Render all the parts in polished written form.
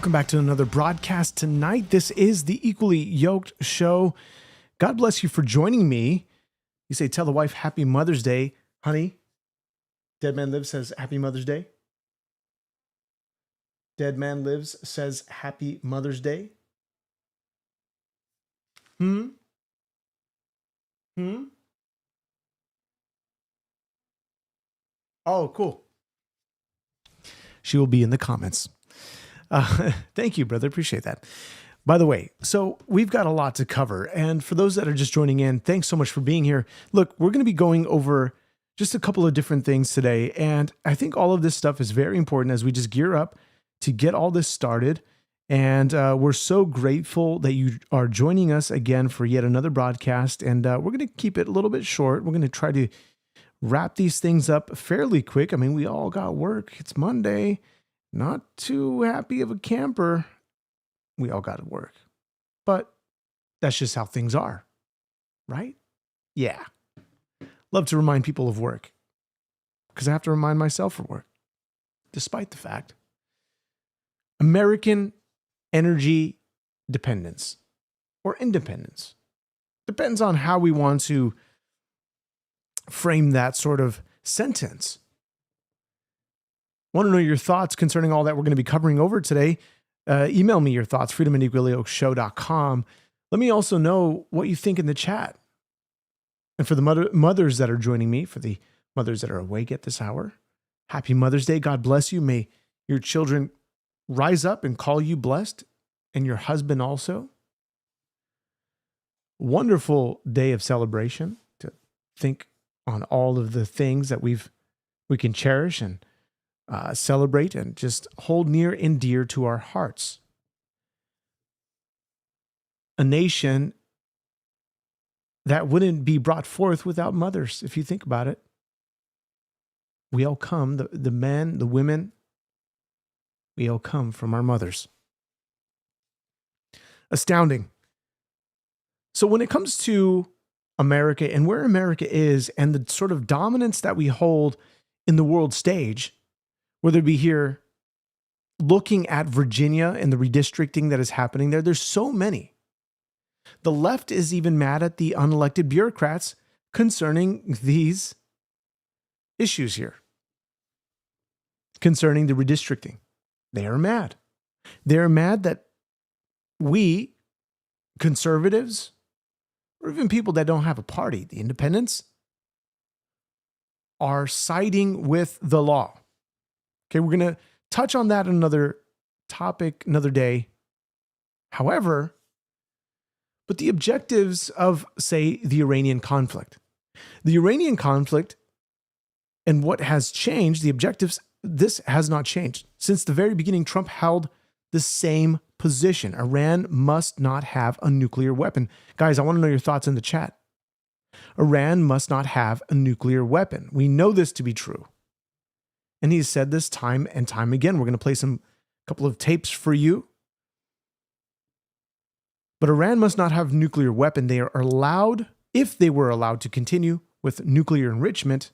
Welcome back to another broadcast tonight. This is the Equally Yoked Show. God bless you for joining me. You say, tell the wife, Happy Mother's Day. Honey, Dead Man Lives says, Happy Mother's Day. Dead Man Lives says, Happy Mother's Day. Oh, cool. She will be in the comments. Thank you, brother. Appreciate that. By the way, so we've got a lot to cover. And for those that are just joining in, thanks so much for being here. Look, we're going to be going over just a couple of different things today. And I think all of this stuff is very important as we just gear up to get all this started. And we're so grateful that you are joining us again for yet another broadcast. And we're going to keep it a little bit short. We're going to try to wrap these things up fairly quick. I mean, we all got work. It's Monday. Not too happy of a camper. We all got to work. But that's just how things are, right? Yeah. Love to remind people of work because I have to remind myself of work, despite the fact. American energy dependence or independence depends on how we want to frame that sort of sentence. Want to know your thoughts concerning all that we're going to be covering over today? Email me your thoughts, freedomandequallyyokeshow.com. Let me also know what you think in the chat. And for the mothers that are joining me, for the mothers that are awake at this hour, Happy Mother's Day. God bless you. May your children rise up and call you blessed, and your husband also. Wonderful day of celebration to think on all of the things that we can cherish and celebrate and just hold near and dear to our hearts. A nation that wouldn't be brought forth without mothers, if you think about it. We all come, the men, the women, we all come from our mothers. Astounding. So when it comes to America and where America is and the sort of dominance that we hold in the world stage, whether it be here looking at Virginia and the redistricting that is happening there, there's so many. The left is even mad at the unelected bureaucrats concerning these issues here, concerning the redistricting. They are mad. They're mad that we, conservatives, or even people that don't have a party, the independents, are siding with the law. Okay, we're going to touch on that in another topic, another day. However, but the objectives of, say, the Iranian conflict. The Iranian conflict and what has changed, the objectives, this has not changed. Since the very beginning, Trump held the same position. Iran must not have a nuclear weapon. Guys, I want to know your thoughts in the chat. Iran must not have a nuclear weapon. We know this to be true. And he's said this time and time again. We're going to play some couple of tapes for you. But Iran must not have a nuclear weapon. They are allowed, if they were allowed to continue with nuclear enrichment,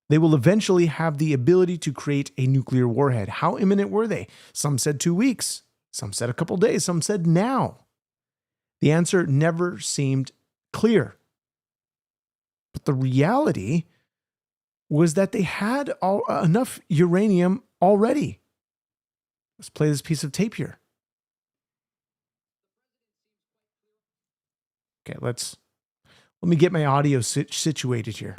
they will eventually have the ability to create a nuclear warhead. How imminent were they? Some said 2 weeks. Some said a couple days. Some said now. The answer never seemed clear. But the reality was that they had enough uranium already. Let's play this piece of tape here. Okay, let me get my audio situated here.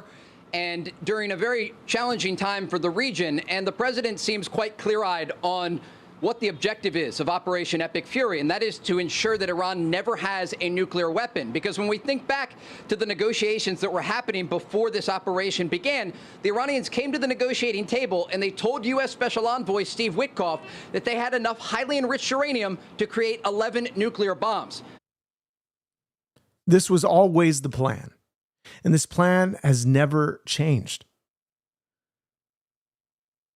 And during a very challenging time for the region, and the president seems quite clear-eyed on what the objective is of Operation Epic Fury, and that is to ensure that Iran never has a nuclear weapon. Because when we think back to the negotiations that were happening before this operation began, the Iranians came to the negotiating table and they told U.S. Special Envoy Steve Witkoff that they had enough highly enriched uranium to create 11 nuclear bombs. This was always the plan, and this plan has never changed.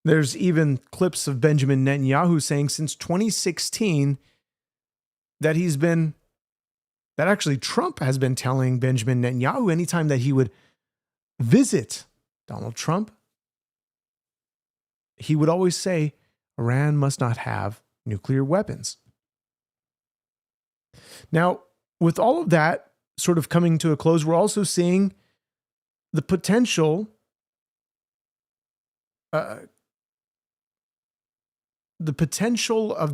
There's even clips of Benjamin Netanyahu saying since 2016 that actually Trump has been telling Benjamin Netanyahu anytime that he would visit Donald Trump, he would always say, Iran must not have nuclear weapons. Now, with all of that sort of coming to a close, we're also seeing the potential of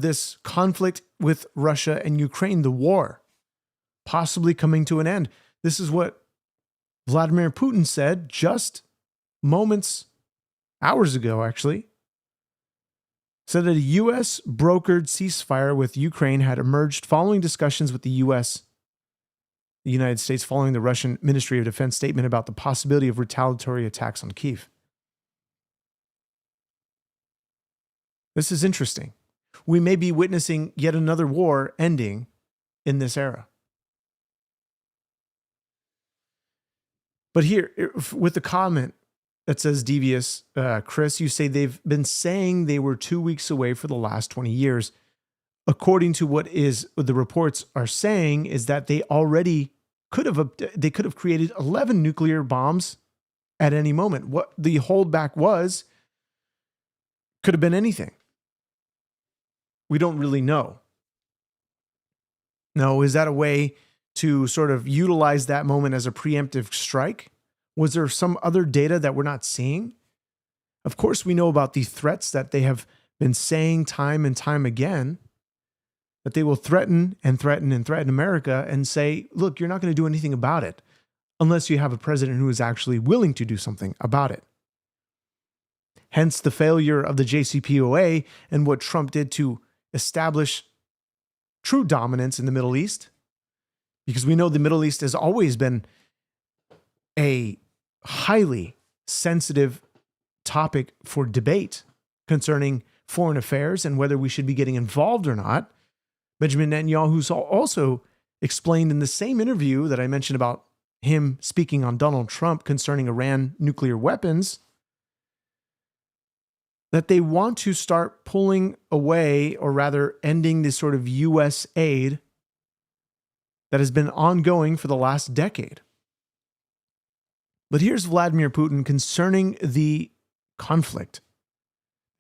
this conflict with Russia and Ukraine, the war, possibly coming to an end. This is what Vladimir Putin said just hours ago, actually. Said that a U.S. brokered ceasefire with Ukraine had emerged following discussions with the United States, following the Russian Ministry of Defense statement about the possibility of retaliatory attacks on Kyiv. This is interesting. We may be witnessing yet another war ending in this era. But here, with the comment that says devious, Chris, you say they've been saying they were 2 weeks away for the last 20 years. According to what the reports are saying, is that they already could have created 11 nuclear bombs at any moment. What the holdback was could have been anything. We don't really know. No, is that a way to sort of utilize that moment as a preemptive strike? Was there some other data that we're not seeing? Of course, we know about the threats that they have been saying time and time again, that they will threaten and threaten and threaten America and say, look, you're not going to do anything about it unless you have a president who is actually willing to do something about it. Hence the failure of the JCPOA and what Trump did to establish true dominance in the Middle East, because we know the Middle East has always been a highly sensitive topic for debate concerning foreign affairs and whether we should be getting involved or not. Benjamin Netanyahu also explained in the same interview that I mentioned about him speaking on Donald Trump concerning Iran nuclear weapons, that they want to start pulling away, or rather ending this sort of U.S. aid that has been ongoing for the last decade. But here's Vladimir Putin concerning the conflict.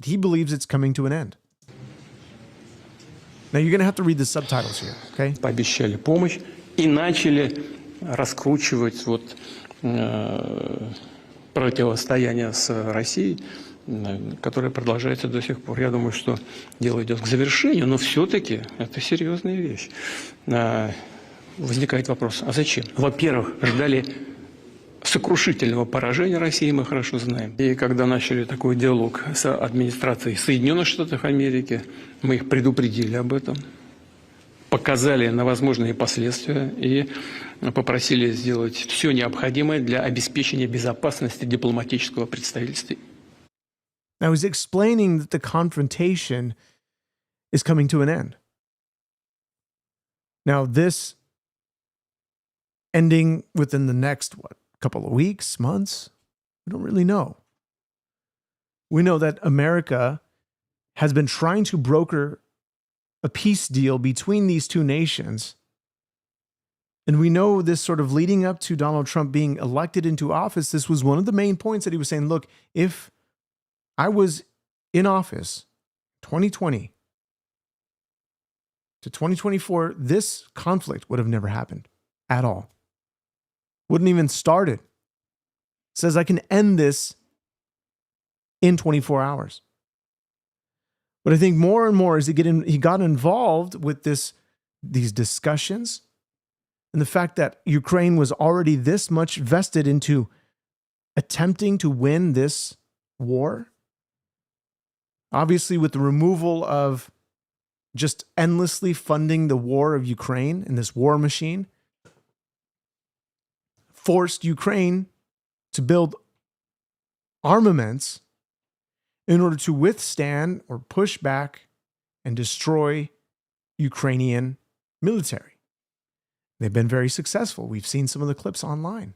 He believes it's coming to an end. Now you're going to have to read the subtitles here, okay? Пообещали помощь и начали раскручивать противостояние с Россией, которое продолжается до сих пор. Я думаю, что дело идет к завершению, но все-таки это серьезная вещь. Возникает вопрос, а зачем? Во-первых, ждали сокрушительного поражения России, мы хорошо знаем. И когда начали такой диалог с администрацией Соединенных Штатов Америки, мы их предупредили об этом, показали на возможные последствия и попросили сделать все необходимое для обеспечения безопасности дипломатического представительства. Now he's explaining that the confrontation is coming to an end. Now this ending within the next, couple of weeks, months? We don't really know. We know that America has been trying to broker a peace deal between these two nations. And we know this sort of leading up to Donald Trump being elected into office, this was one of the main points that he was saying, look, if I was in office 2020 to 2024, this conflict would have never happened at all. Wouldn't even started. Says I can end this in 24 hours. But I think more and more as he got involved with these discussions, and the fact that Ukraine was already this much vested into attempting to win this war, obviously with the removal of just endlessly funding the war of Ukraine and this war machine, forced Ukraine to build armaments in order to withstand or push back and destroy Ukrainian military. They've been very successful. We've seen some of the clips online.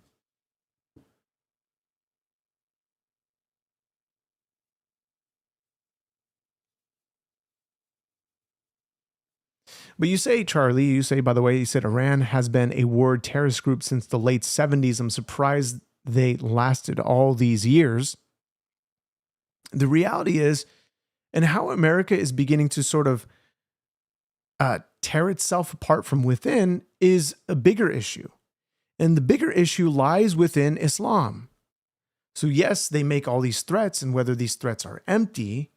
But you say, Charlie, by the way, you said Iran has been a war terrorist group since the late 70s. I'm surprised they lasted all these years. The reality is, and how America is beginning to sort of tear itself apart from within is a bigger issue. And the bigger issue lies within Islam. So yes, they make all these threats, and whether these threats are empty,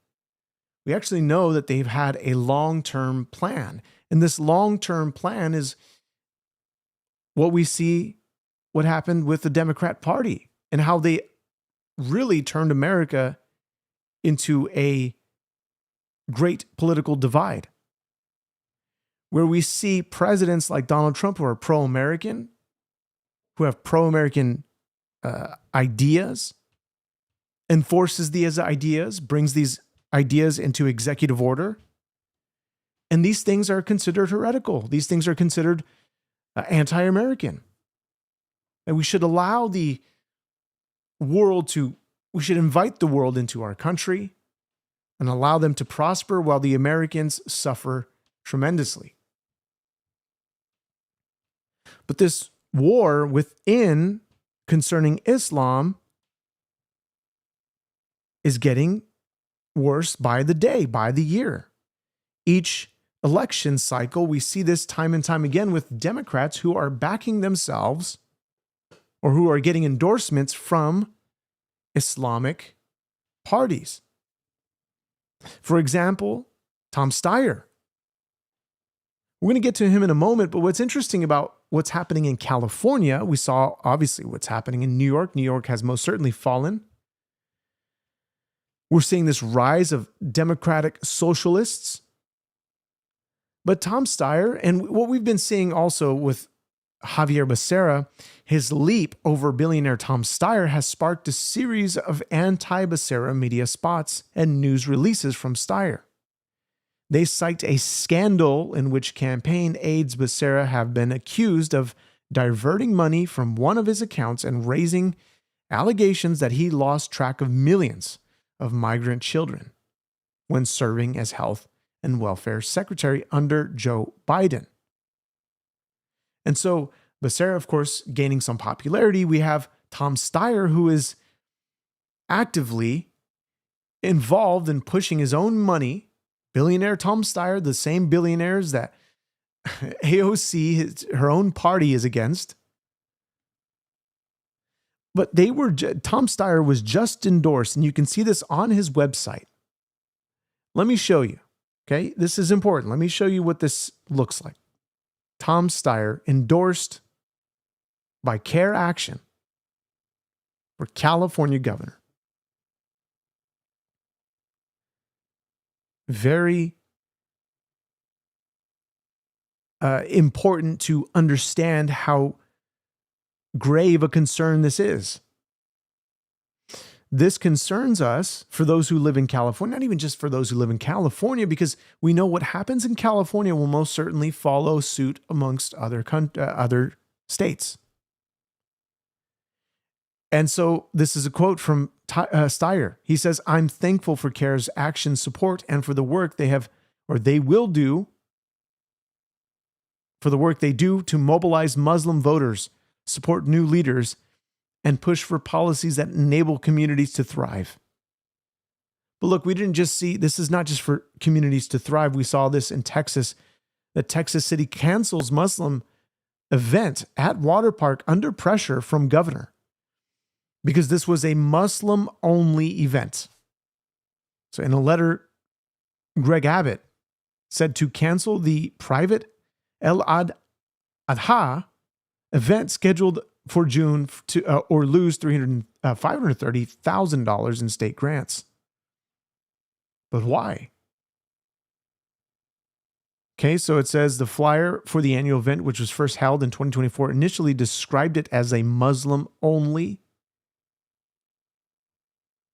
we actually know that they've had a long-term plan. And this long-term plan is what we see what happened with the Democrat Party and how they really turned America into a great political divide, where we see presidents like Donald Trump who are pro-American, who have pro-American ideas, enforces these ideas, brings these ideas into executive order. And these things are considered heretical. These things are considered anti-American. And we should allow the world we should invite the world into our country and allow them to prosper while the Americans suffer tremendously. But this war within concerning Islam is getting worse by the day, by the year. Each election cycle, we see this time and time again with Democrats who are backing themselves or who are getting endorsements from Islamic parties. For example, Tom Steyer. We're going to get to him in a moment, but what's interesting about what's happening in California, we saw obviously what's happening in New York. New York has most certainly fallen. We're seeing this rise of democratic socialists. But Tom Steyer, and what we've been seeing also with Javier Becerra, his leap over billionaire Tom Steyer has sparked a series of anti-Becerra media spots and news releases from Steyer. They cite a scandal in which campaign aides Becerra have been accused of diverting money from one of his accounts and raising allegations that he lost track of millions of migrant children when serving as health and welfare secretary under Joe Biden. And so Becerra, of course, gaining some popularity. We have Tom Steyer, who is actively involved in pushing his own money. Billionaire Tom Steyer, the same billionaires that AOC, her own party, is against. But Tom Steyer was just endorsed, and you can see this on his website. Let me show you, okay? This is important. Let me show you what this looks like. Tom Steyer endorsed by Care Action for California governor. Very important to understand how grave a concern this is. This concerns us for those who live in California, not even just for those who live in California, because we know what happens in California will most certainly follow suit amongst other states. And so this is a quote from Steyer. He says, "I'm thankful for CARE's action support and for the work they will do, for the work they do to mobilize Muslim voters, support new leaders, and push for policies that enable communities to thrive." But look, we didn't just see, this is not just for communities to thrive. We saw this in Texas. The Texas city cancels Muslim event at water park under pressure from governor because this was a Muslim-only event. So in a letter, Greg Abbott said to cancel the private El Adha event scheduled for June or lose $530,000 in state grants. But why? Okay, so it says the flyer for the annual event, which was first held in 2024, initially described it as a Muslim-only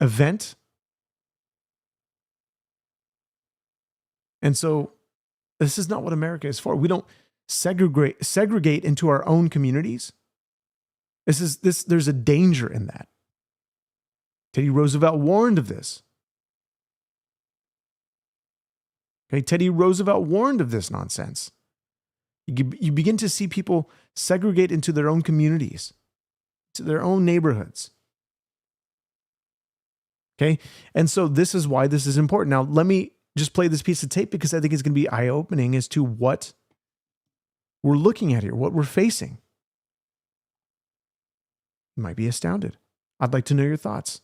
event. And so this is not what America is for. We don't segregate into our own communities. There's a danger in that. Teddy Roosevelt warned of this. Okay, Teddy Roosevelt warned of this nonsense. You begin to see people segregate into their own communities, to their own neighborhoods. Okay, and so this is why this is important. Now, let me just play this piece of tape because I think it's going to be eye-opening as to what we're looking at here, what we're facing. You might be astounded. I'd like to know your thoughts.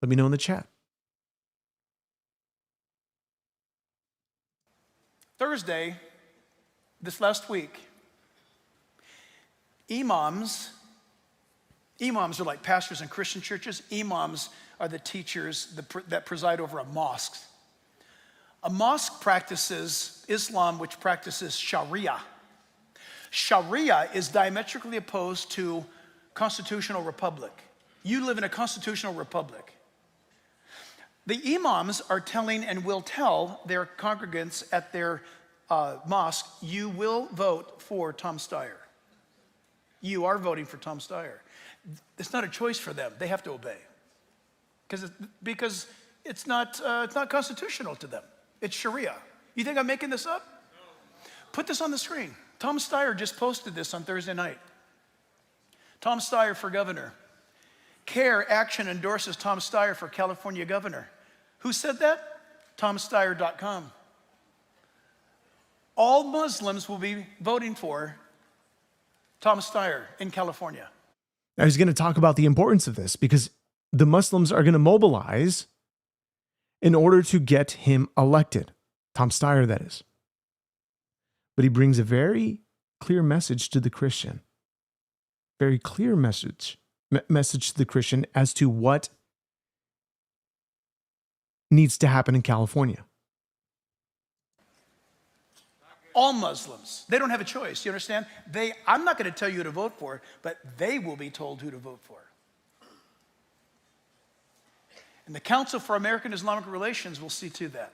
Let me know in the chat. Thursday, this last week, imams are like pastors in Christian churches. Imams are the teachers that preside over a mosque. A mosque practices Islam, which practices Sharia. Sharia is diametrically opposed to constitutional republic. You live in a constitutional republic. The imams are telling and will tell their congregants at their mosque, you will vote for Tom Steyer. You are voting for Tom Steyer. It's not a choice for them. They have to obey. Because it's not constitutional to them. It's Sharia. You think I'm making this up? No. Put this on the screen. Tom Steyer just posted this on Thursday night. Tom Steyer for governor. CARE Action endorses Tom Steyer for California governor. Who said that? TomSteyer.com. All Muslims will be voting for Tom Steyer in California. I was going to talk about the importance of this because the Muslims are going to mobilize in order to get him elected. Tom Steyer, that is. But he brings a very clear message to the Christian. Very clear message to the Christian as to what needs to happen in California. All Muslims. They don't have a choice. You understand? I'm not going to tell you who to vote for, but they will be told who to vote for. And the Council for American Islamic Relations will see to that.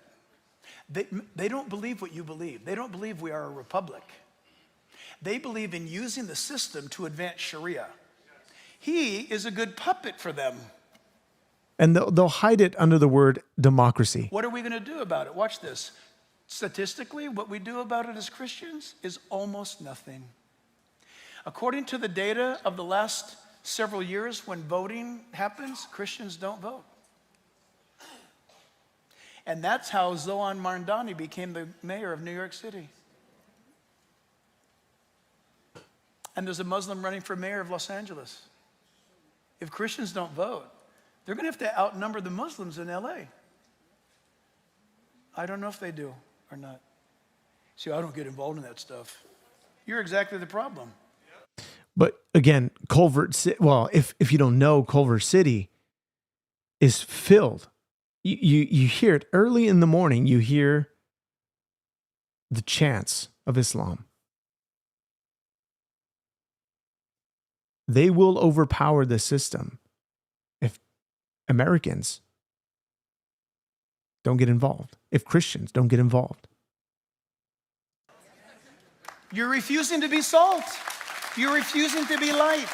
They don't believe what you believe. They don't believe we are a republic. They believe in using the system to advance Sharia. He is a good puppet for them. And they'll hide it under the word democracy. What are we going to do about it? Watch this. Statistically, what we do about it as Christians is almost nothing. According to the data of the last several years, when voting happens, Christians don't vote. And that's how Zohan Mamdani became the mayor of New York City. And there's a Muslim running for mayor of Los Angeles. If Christians don't vote, they're going to have to outnumber the Muslims in LA. I don't know if they do or not. See, I don't get involved in that stuff. You're exactly the problem. But again, Culver City, well, if you don't know, Culver City is filled. You hear it early in the morning, you hear the chants of Islam. They will overpower the system if Americans don't get involved, if Christians don't get involved. You're refusing to be salt. You're refusing to be light.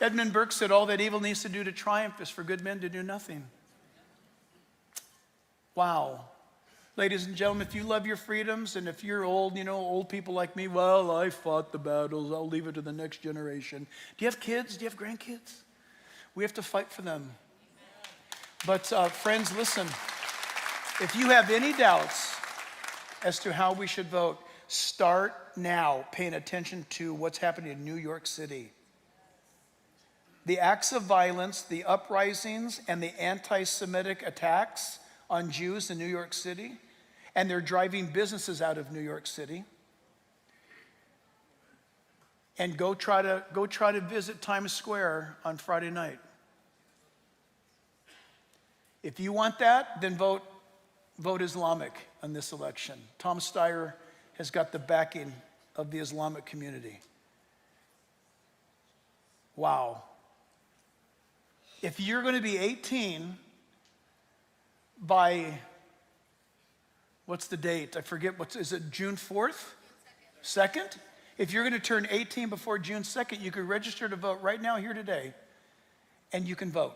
Edmund Burke said, all that evil needs to do to triumph is for good men to do nothing. Wow. Ladies and gentlemen, if you love your freedoms, and if you're old, old people like me, well, I fought the battles, I'll leave it to the next generation. Do you have kids? Do you have grandkids? We have to fight for them. But friends, listen, if you have any doubts as to how we should vote, start now paying attention to what's happening in New York City. The acts of violence, the uprisings, and the anti-Semitic attacks on Jews in New York City, and they're driving businesses out of New York City. And go try to visit Times Square on Friday night. If you want that, then vote Islamic on this election. Tom Steyer has got the backing of the Islamic community. Wow. If you're going to be 18 by, what's the date? I forget, is it June 4th? 2nd? If you're going to turn 18 before June 2nd, you can register to vote right now here today, and you can vote.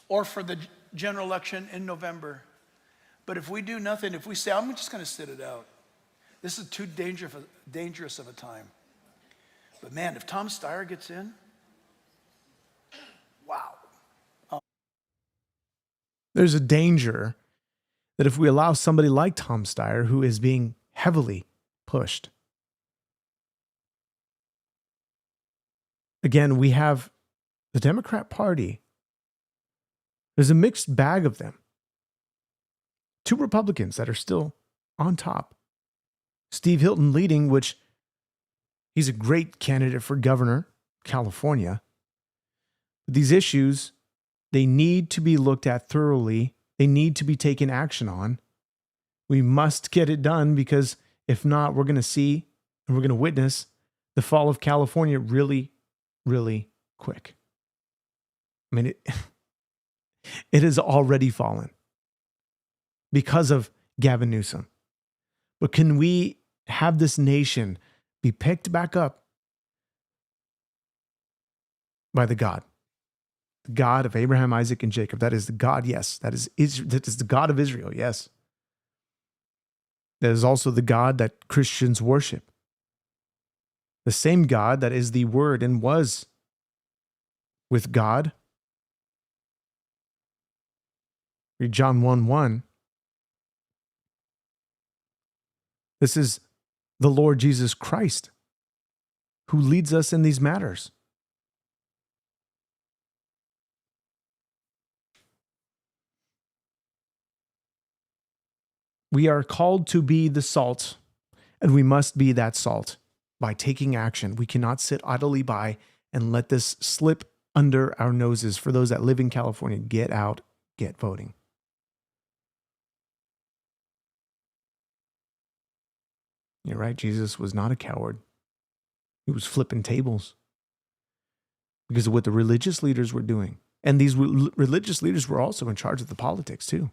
Or for the general election in November. But if we do nothing, if we say, I'm just going to sit it out, this is too dangerous of a time. But man, if Tom Steyer gets in, wow. There's a danger that if we allow somebody like Tom Steyer, who is being heavily pushed, again, we have the Democrat Party. There's a mixed bag of them. 2 Republicans that are still on top. Steve Hilton leading, which he's a great candidate for governor, California. These issues, they need to be looked at thoroughly. They need to be taken action on. We must get it done, because if not, we're going to see and we're going to witness the fall of California really, really quick. I mean, it has already fallen because of Gavin Newsom. But can we have this nation be picked back up by the God of Abraham, Isaac, and Jacob? That is the God, yes. That is the God of Israel, yes. That is also the God that Christians worship. The same God that is the Word and was with God. Read John 1:1. This is the Lord Jesus Christ who leads us in these matters. We are called to be the salt, and we must be that salt by taking action. We cannot sit idly by and let this slip under our noses. For those that live in California, get out, get voting. You're right, Jesus was not a coward. He was flipping tables because of what the religious leaders were doing. And these religious leaders were also in charge of the politics too.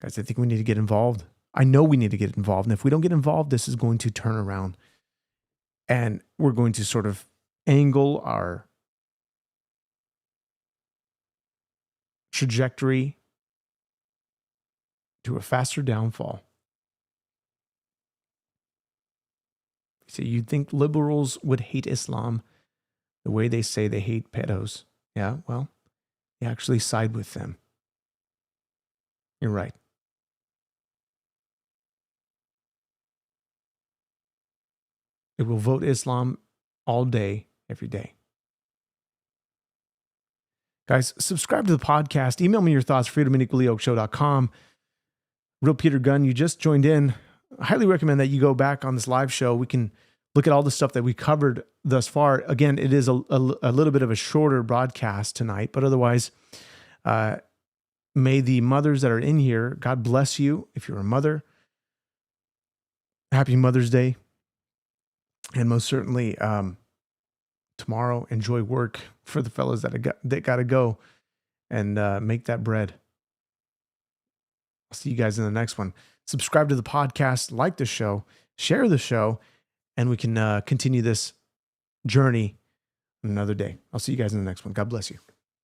Guys, I think we need to get involved. I know we need to get involved. And if we don't get involved, this is going to turn around. And we're going to sort of angle our trajectory to a faster downfall. So you'd think liberals would hate Islam the way they say they hate pedos. Yeah, well, you actually side with them. You're right. It will vote Islam all day, every day. Guys, subscribe to the podcast. Email me your thoughts, freedomandequallyoakshow.com. Real Peter Gunn, you just joined in. I highly recommend that you go back on this live show. We can look at all the stuff that we covered thus far. Again, it is a little bit of a shorter broadcast tonight, but otherwise, may the mothers that are in here, God bless you. If you're a mother, happy Mother's Day. And most certainly, tomorrow, enjoy work for the fellas that got to go and make that bread. I'll see you guys in the next one. Subscribe to the podcast, like the show, share the show, and we can continue this journey another day. I'll see you guys in the next one. God bless you.